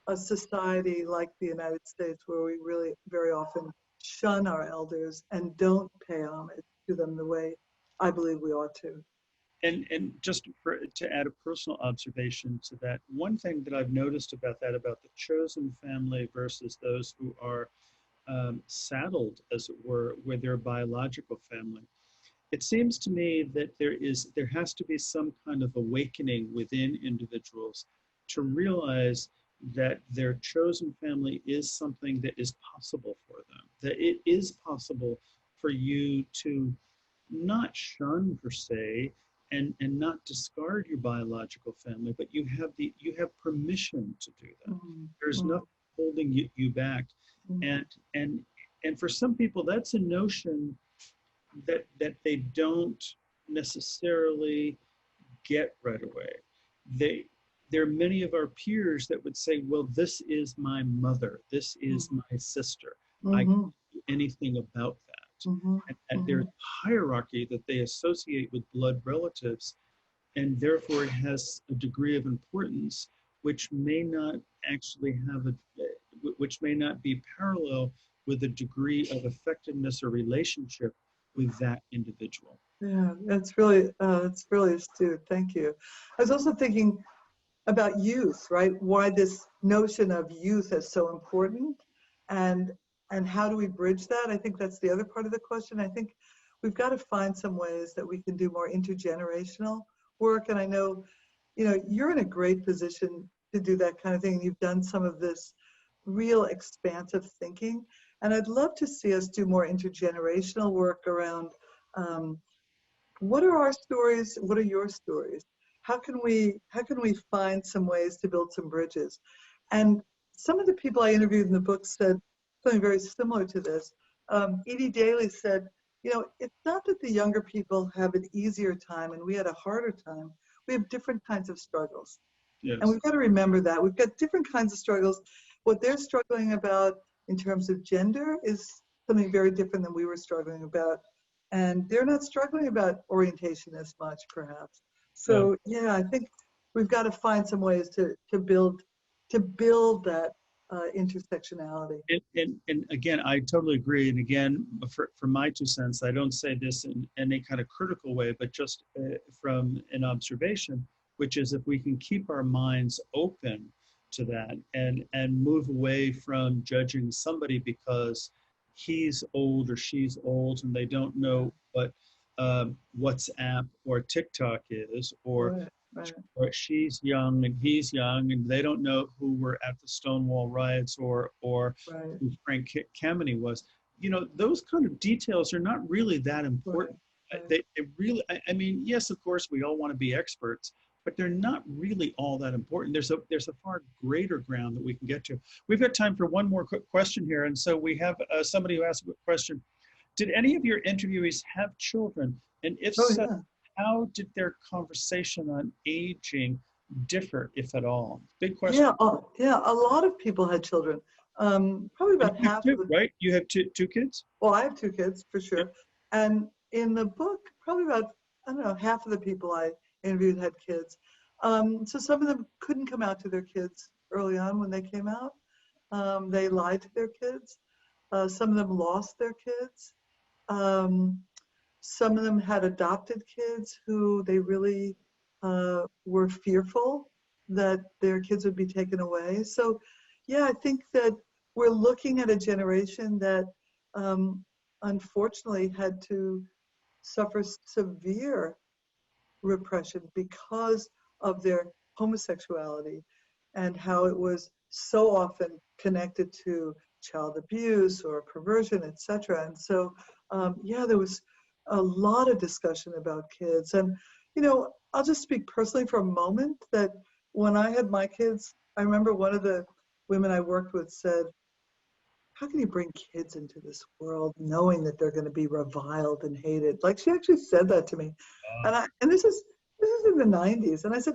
a society like the United States, where we really very often shun our elders and don't pay homage to them the way I believe we ought to. And just to add a personal observation to that, one thing that I've noticed about the chosen family versus those who are saddled, as it were, with their biological family, it seems to me that there has to be some kind of awakening within individuals to realize that their chosen family is something that is possible for them, that it is possible for you to not shun per se, and not discard your biological family, but you have permission to do that. Mm-hmm. There's nothing holding you back. Mm-hmm. And for some people, that's a notion that they don't necessarily get right away. There are many of our peers that would say, well, this is my mother, this is my sister. Mm-hmm. I can't do anything about that. Mm-hmm. And there's a hierarchy that they associate with blood relatives, and therefore it has a degree of importance which may not actually which may not be parallel with a degree of effectiveness or relationship with that individual. Yeah, that's really astute. Thank you. I was also thinking about youth, right? Why this notion of youth is so important, and how do we bridge that? I think that's the other part of the question. I think we've got to find some ways that we can do more intergenerational work. And I know, you're in a great position to do that kind of thing. You've done some of this real expansive thinking. And I'd love to see us do more intergenerational work around what are our stories? What are your stories? How can we find some ways to build some bridges? And some of the people I interviewed in the book said something very similar to this. Edie Daly said, it's not that the younger people have an easier time and we had a harder time. We have different kinds of struggles. Yes. And we've got to remember that. We've got different kinds of struggles. What they're struggling about in terms of gender is something very different than we were struggling about. And they're not struggling about orientation as much, perhaps. So yeah, I think we've got to find some ways to build that intersectionality. And again, I totally agree. And again, for my 2 cents, I don't say this in any kind of critical way, but just from an observation, which is if we can keep our minds open to that and move away from judging somebody because he's old or she's old and they don't know what WhatsApp or TikTok is, or she's young and he's young and they don't know who were at the Stonewall riots or who Frank Kameny was. Those kind of details are not really that important. Right. They really, I mean, yes, of course, we all want to be experts, but they're not really all that important. There's a far greater ground that we can get to. We've got time for one more quick question here. And so we have somebody who asked a question. Did any of your interviewees have children? And if so, how did their conversation on aging differ, if at all? Big question. Yeah, a lot of people had children. Probably about half. Right? You have two kids? Well, I have 2 kids, for sure. Yeah. And in the book, probably about, I don't know, half of the people I interviewed had kids. So some of them couldn't come out to their kids early on when they came out. They lied to their kids. Some of them lost their kids. Some of them had adopted kids who they really were fearful that their kids would be taken away. So yeah, I think that we're looking at a generation that unfortunately had to suffer severe repression because of their homosexuality and how it was so often connected to child abuse or perversion, etc. And so, yeah, there was a lot of discussion about kids. And, you know, I'll just speak personally for a moment that when I had my kids, I remember one of the women I worked with said, how can you bring kids into this world knowing that they're going to be reviled and hated? Like, she actually said that to me. And this is in the 90s. And I said,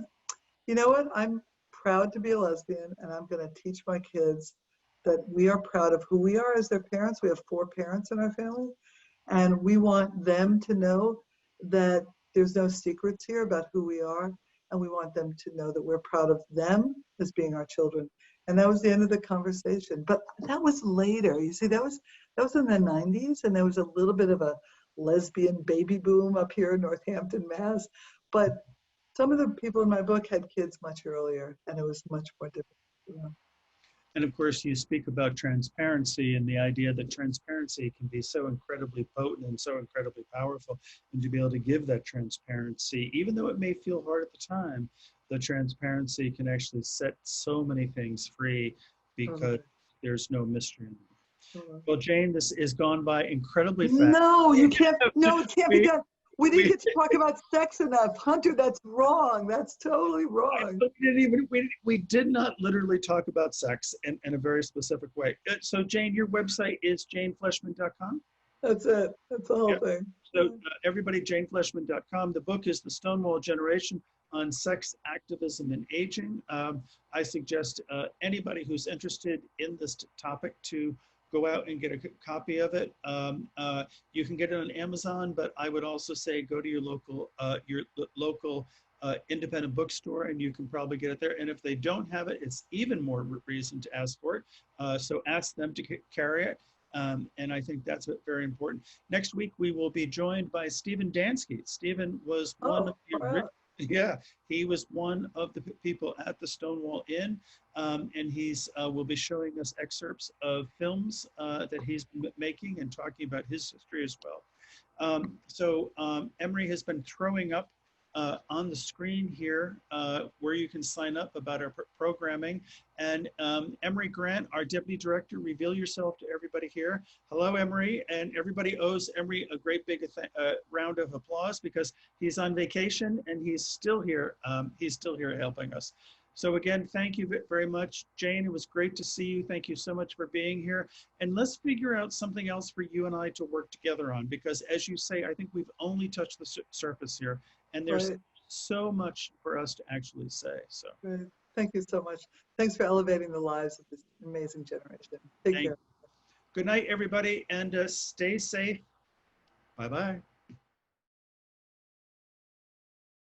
you know what? I'm proud to be a lesbian, and I'm going to teach my kids that we are proud of who we are as their parents. We have 4 parents in our family, and we want them to know that there's no secrets here about who we are, and we want them to know that we're proud of them as being our children. And that was the end of the conversation. But that was later. You see, that was in the 90s, and there was a little bit of a lesbian baby boom up here in Northampton, Mass. But some of the people in my book had kids much earlier, and it was much more difficult. You know? And of course, you speak about transparency and the idea that transparency can be so incredibly potent and so incredibly powerful. And to be able to give that transparency, even though it may feel hard at the time, the transparency can actually set so many things free because there's no mystery. Well, Jane, this has gone by incredibly fast. No, you can't. No, it can't be done. We didn't get to talk about sex enough. Hunter, that's wrong. That's totally wrong. We did not literally talk about sex in a very specific way. So Jane, your website is janefleishman.com? That's it. That's the whole thing. So everybody, janefleishman.com. The book is The Stonewall Generation on Sex, Activism, and Aging. I suggest anybody who's interested in this topic to go out and get a copy of it. You can get it on Amazon, but I would also say go to your local independent bookstore, and you can probably get it there. And if they don't have it, it's even more reason to ask for it. So ask them to carry it. And I think that's very important. Next week, we will be joined by Stephen Danske. Stephen was one of the he was one of the people at the Stonewall Inn, and he's will be showing us excerpts of films that he's been making and talking about his history as well. So Emery has been throwing up on the screen here where you can sign up about our programming. And Emery Grant, our Deputy Director, reveal yourself to everybody here. Hello, Emery. And everybody owes Emery a great big round of applause because he's on vacation and he's still here. He's still here helping us. So again, thank you very much. Jane, it was great to see you. Thank you so much for being here. And let's figure out something else for you and I to work together on, because as you say, I think we've only touched the surface here. And there's so much for us to actually say. So thank you so much. Thanks for elevating the lives of this amazing generation. Take care. Good night, everybody, and stay safe. Bye-bye.